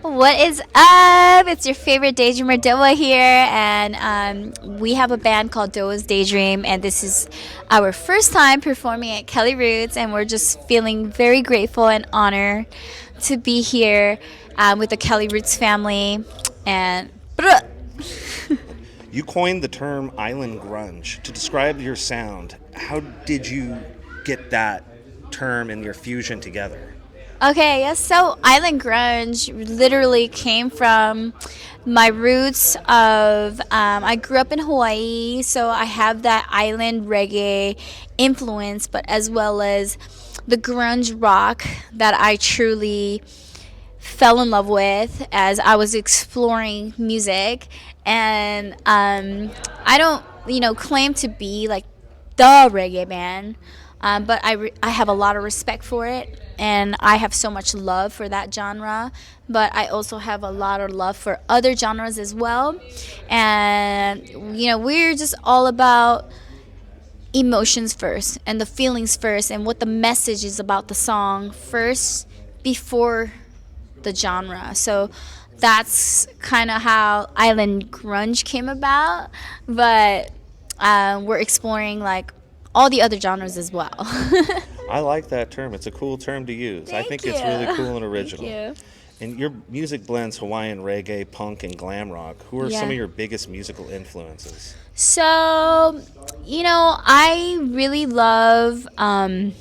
What is up? It's your favorite daydreamer Doah here, and we have a band called Doah's Daydream, and this is our first time performing at Cali Roots, and we're just feeling very grateful and honored to be here with the Cali Roots family. And You coined the term island grunge to describe your sound. How did you get that term and your fusion together? Okay, yes. So Island Grunge literally came from my roots of I grew up in Hawaii, so I have that island reggae influence, but as well as the grunge rock that I truly fell in love with as I was exploring music. And I don't, claim to be like the reggae band, but I have a lot of respect for it, and I have so much love for that genre. But I also have a lot of love for other genres as well. And, we're just all about emotions first and the feelings first and what the message is about the song first before the genre. So that's kind of how island grunge came about. But we're exploring like all the other genres as well. I like that term. It's a cool term to use. I Thank think it's really you. cool and original. Thank you. And your music blends Hawaiian reggae, punk, and glam rock. Who are some Yeah. of your biggest musical influences? So, I really love. I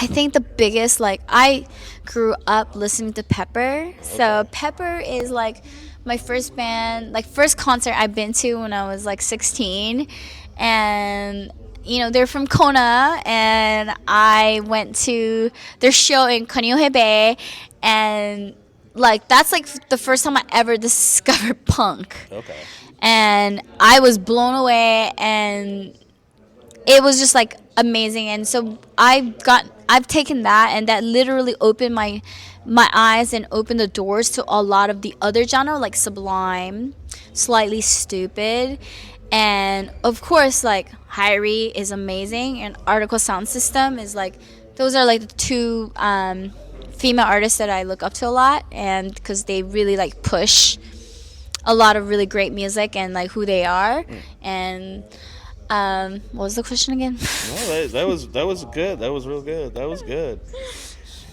think the biggest, like, I grew up listening to Pepper. So, Pepper is like my first band, like, first concert I've been to when I was like 16. And, they're from Kona. And I went to their show in Kaneohe Bay. And, like, that's like the first time I ever discovered punk. Okay. And I was blown away, and it was just like amazing. And so I've taken that, and that literally opened my eyes and opened the doors to a lot of the other genre, like Sublime, Slightly Stupid, and of course like Hyrie is amazing, and Article Sound System is like, those are like the two female artists that I look up to a lot, and because they really like push a lot of really great music and like who they are. And what was the question again? No, that was good. That was real good. That was good.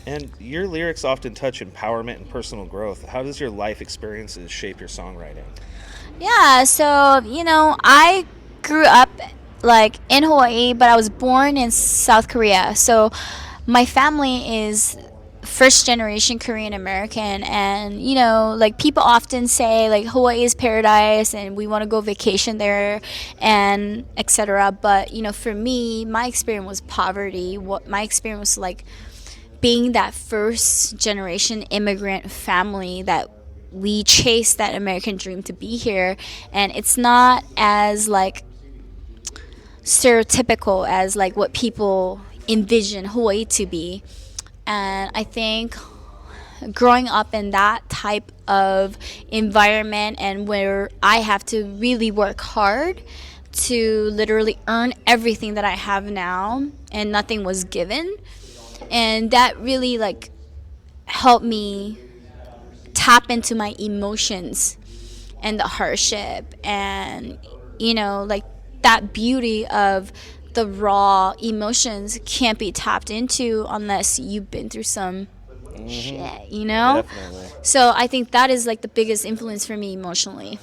And your lyrics often touch empowerment and personal growth. How does your life experiences shape your songwriting? Yeah, so I grew up like in Hawaii, but I was born in South Korea. So my family is first generation Korean American, and like people often say like Hawaii is paradise and we want to go vacation there and etc. But for me, my experience was poverty. What my experience was like being that first generation immigrant family that we chase that American dream to be here, and it's not as like stereotypical as like what people envision Hawaii to be. And I think growing up in that type of environment, and where I have to really work hard to literally earn everything that I have now, and nothing was given, and that really like helped me tap into my emotions and the hardship, and like that beauty of the raw emotions can't be tapped into unless you've been through some shit. Definitely. So I think that is like the biggest influence for me emotionally.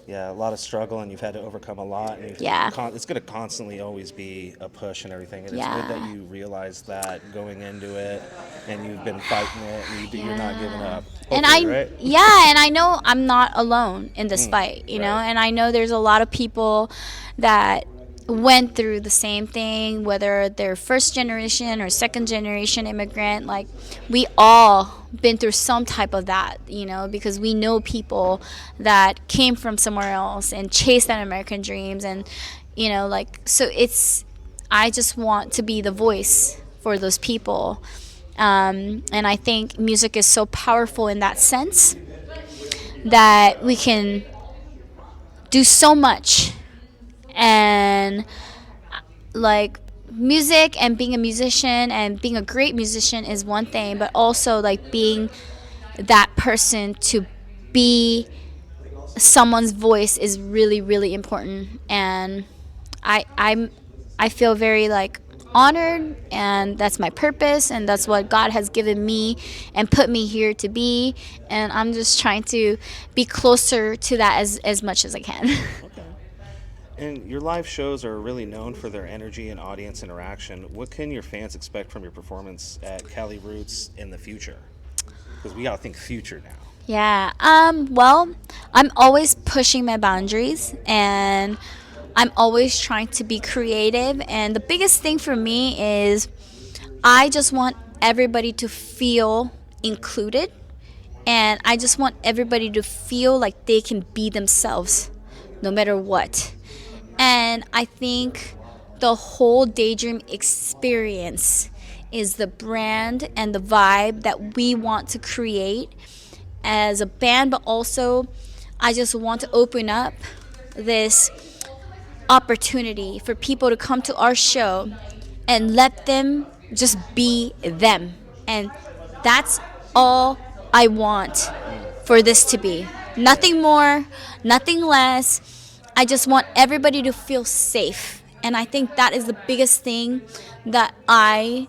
Yeah, a lot of struggle, and you've had to overcome a lot. And Yeah. it's going to constantly always be a push and everything. And Yeah. it's good that you realize that going into it, and you've been fighting it, and you're not giving up. And Hopefully, right? yeah, and I know I'm not alone in this fight, right. and I know there's a lot of people that went through the same thing, whether they're first generation or second generation immigrant. Like, we all been through some type of that, because we know people that came from somewhere else and chased that American dreams. And like, so I just want to be the voice for those people. And I think music is so powerful in that sense that we can do so much. And like, music and being a musician and being a great musician is one thing, but also like being that person to be someone's voice is really, really important. And I'm I feel very like honored, and that's my purpose, and that's what God has given me and put me here to be. And I'm just trying to be closer to that as much as I can. Okay. And your live shows are really known for their energy and audience interaction. What can your fans expect from your performance at Cali Roots in the future? Because we gotta think future now. Yeah. Well, I'm always pushing my boundaries, and I'm always trying to be creative. And the biggest thing for me is I just want everybody to feel included, and I just want everybody to feel like they can be themselves no matter what. And I think the whole Daydream experience is the brand and the vibe that we want to create as a band, but also I just want to open up this opportunity for people to come to our show and let them just be them. And that's all I want for this to be. Nothing more, nothing less. I just want everybody to feel safe. And I think that is the biggest thing that I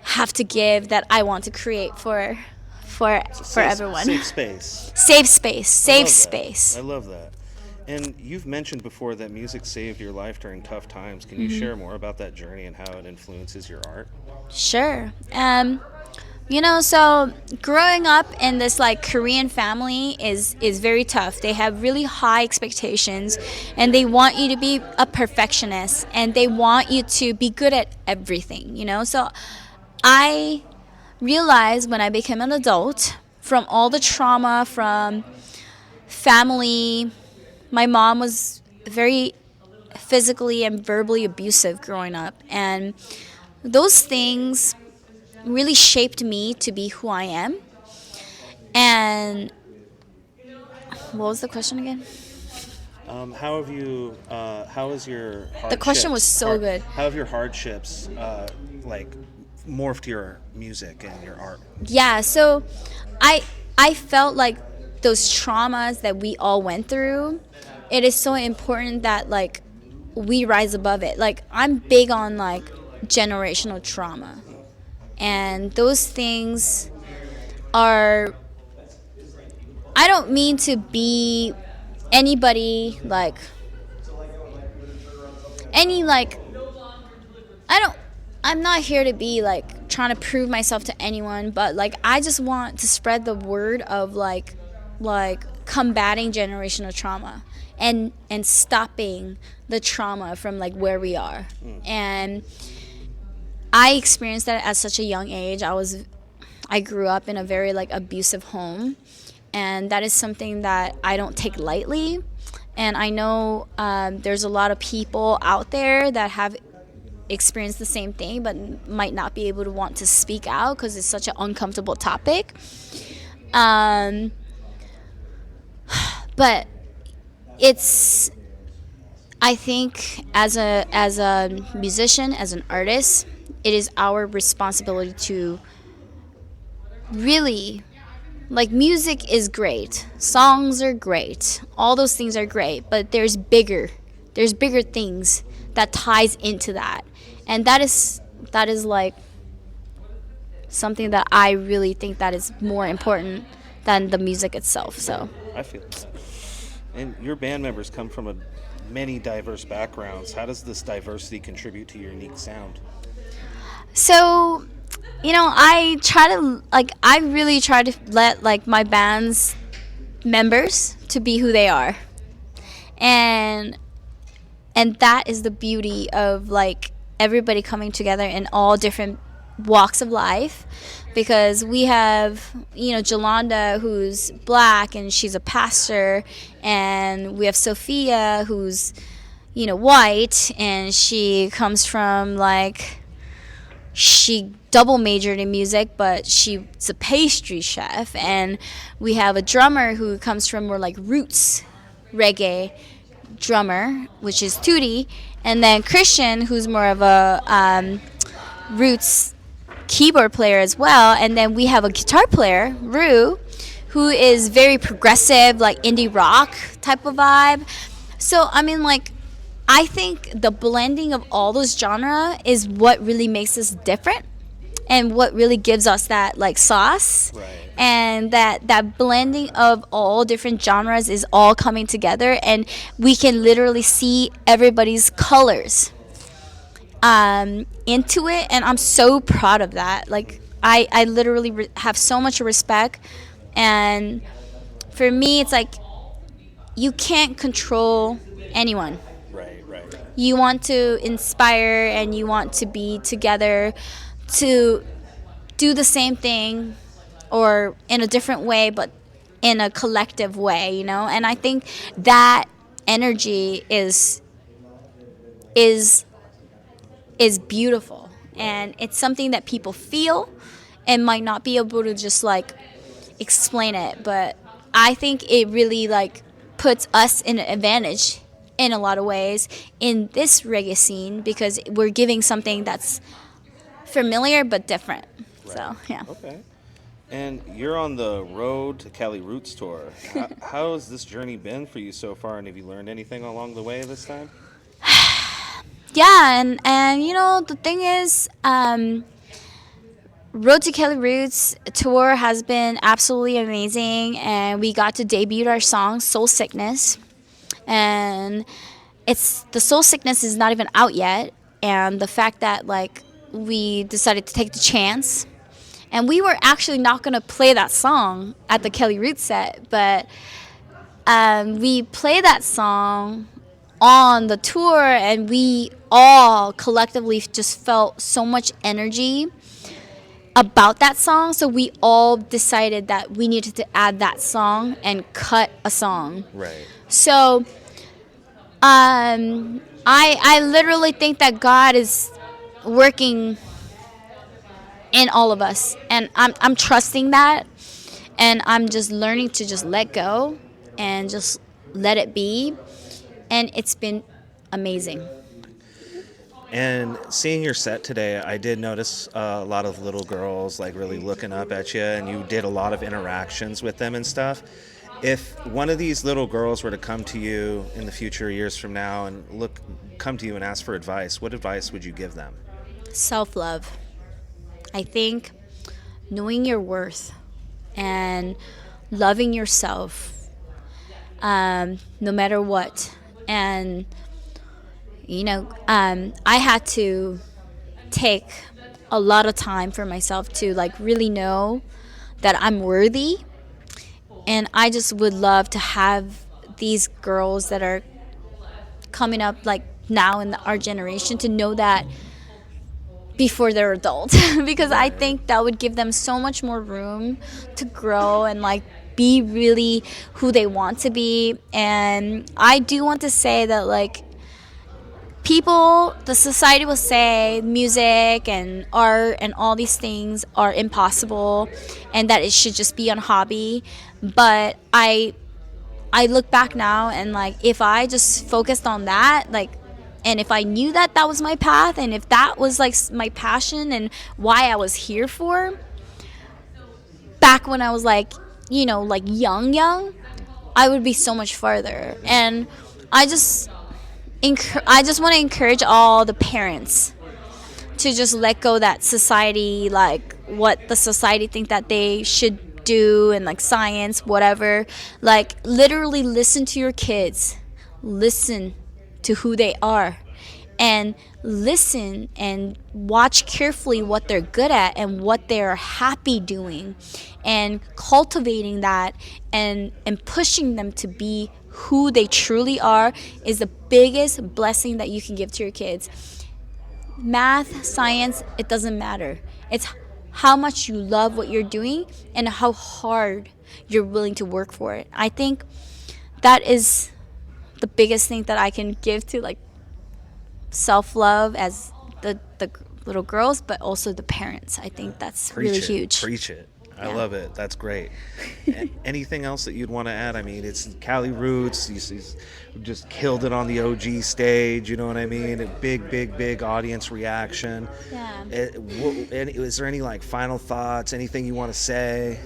have to give, that I want to create for everyone. Safe space. Safe space. I Safe love that. space. I love that. And you've mentioned before that music saved your life during tough times. Can you share more about that journey and how it influences your art? Sure. So growing up in this like Korean family is very tough. They have really high expectations, and they want you to be a perfectionist, and they want you to be good at everything. So I realized when I became an adult, from all the trauma from family, my mom was very physically and verbally abusive growing up, and those things really shaped me to be who I am. And what was the question again? How have you? How is your hardships? The question was so good. How have your hardships like morphed your music and your art? Yeah, so I felt like those traumas that we all went through, it is so important that like we rise above it. Like I'm big on like generational trauma. And those things are, I don't mean to be anybody like any like I'm not here to be like trying to prove myself to anyone, but like I just want to spread the word of like combating generational trauma and stopping the trauma from like where we are. And I experienced that at such a young age. I grew up in a very like abusive home, and that is something that I don't take lightly. And I know there's a lot of people out there that have experienced the same thing, but might not be able to want to speak out because it's such an uncomfortable topic. But it's, I think as a musician, as an artist, it is our responsibility to really, like, music is great, songs are great, all those things are great, but there's bigger things that ties into that. And that is like something that I really think that is more important than the music itself. So I feel that. And your band members come from many diverse backgrounds. How does this diversity contribute to your unique sound? So, I really try to let like my band's members to be who they are. And that is the beauty of like everybody coming together in all different walks of life, because we have, Jolanda, who's black and she's a pastor, and we have Sophia, who's, white, and she comes from like, she double majored in music, but she's a pastry chef. And we have a drummer who comes from more like roots reggae drummer, which is Tootie, and then Christian, who's more of a roots keyboard player as well, and then we have a guitar player, Rue, who is very progressive, like indie rock type of vibe. So I mean, like, I think the blending of all those genre is what really makes us different, and what really gives us that like sauce. Right. And that blending of all different genres is all coming together, and we can literally see everybody's colors into it, and I'm so proud of that. Like, I literally have so much respect, and for me it's like you can't control anyone. Right. Right. You want to inspire, and you want to be together to do the same thing, or in a different way, but in a collective way, you know. And I think that energy is is beautiful, and it's something that people feel and might not be able to just like explain it, but I think it really like puts us in an advantage in a lot of ways in this reggae scene, because we're giving something that's familiar but different. Right. So yeah. Okay. And you're on the road to Cali Roots tour. How has this journey been for you so far, and have you learned anything along the way this time? Yeah, and you know, the thing is, Road to Cali Roots tour has been absolutely amazing, and we got to debut our song Soul Sickness, and it's the Soul Sickness is not even out yet, and the fact that like we decided to take the chance, and we were actually not gonna play that song at the Cali Roots set, but we played that song on the tour, and we all collectively just felt so much energy about that song, so we all decided that we needed to add that song and cut a song. Right. So I literally think that God is working in all of us, and I'm trusting that, and I'm just learning to just let go and just let it be, and it's been amazing. And seeing your set today, I did notice a lot of little girls like really looking up at you, and you did a lot of interactions with them and stuff. If one of these little girls were to come to you in the future, years from now, and come to you and ask for advice, what advice would you give them? Self-love. I think knowing your worth and loving yourself, no matter what. And you know, I had to take a lot of time for myself to like really know that I'm worthy, and I just would love to have these girls that are coming up like now in our generation to know that before they're adults, because I think that would give them so much more room to grow and like be really who they want to be. And I do want to say that like people, the society will say music and art and all these things are impossible, and that it should just be a hobby. But I look back now, and like if I just focused on that, like, and if I knew that that was my path, and if that was like my passion and why I was here for, back when I was like, you know, like young, I would be so much farther. And I just want to encourage all the parents to just let go that society, like what the society think that they should do, and like science, whatever. Like literally listen to your kids, listen to who they are, and listen and watch carefully what they're good at and what they're happy doing, and cultivating that and pushing them to be who they truly are is the biggest blessing that you can give to your kids. Math, science, it doesn't matter. It's how much you love what you're doing and how hard you're willing to work for it. I think that is the biggest thing that I can give to like self-love as the little girls, but also the parents. I think that's Preach really it. huge. Preach it. I Yeah. love it. That's great. Anything else that you'd want to add? I mean, it's Cali Roots. He's just killed it on the OG stage. You know what I mean? A big, big, big audience reaction. Yeah. Is there any like final thoughts? Anything you want to say?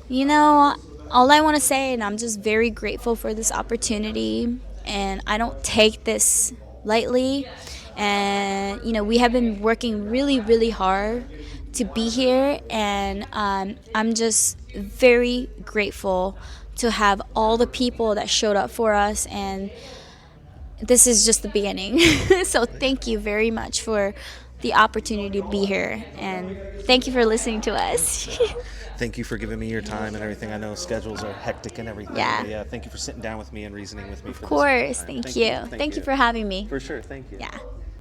You know, all I want to say, and I'm just very grateful for this opportunity, and I don't take this lightly. And, you know, we have been working really, really hard to be here, and I'm just very grateful to have all the people that showed up for us, and this is just the beginning. So, thank you very much for the opportunity to be here, and thank you for listening to us. Thank you for giving me your time and everything. I know schedules are hectic and everything, Yeah. but yeah, thank you for sitting down with me and reasoning with me Of for this course. time. Thank you. Thank you for having me. For sure. Thank you. Yeah.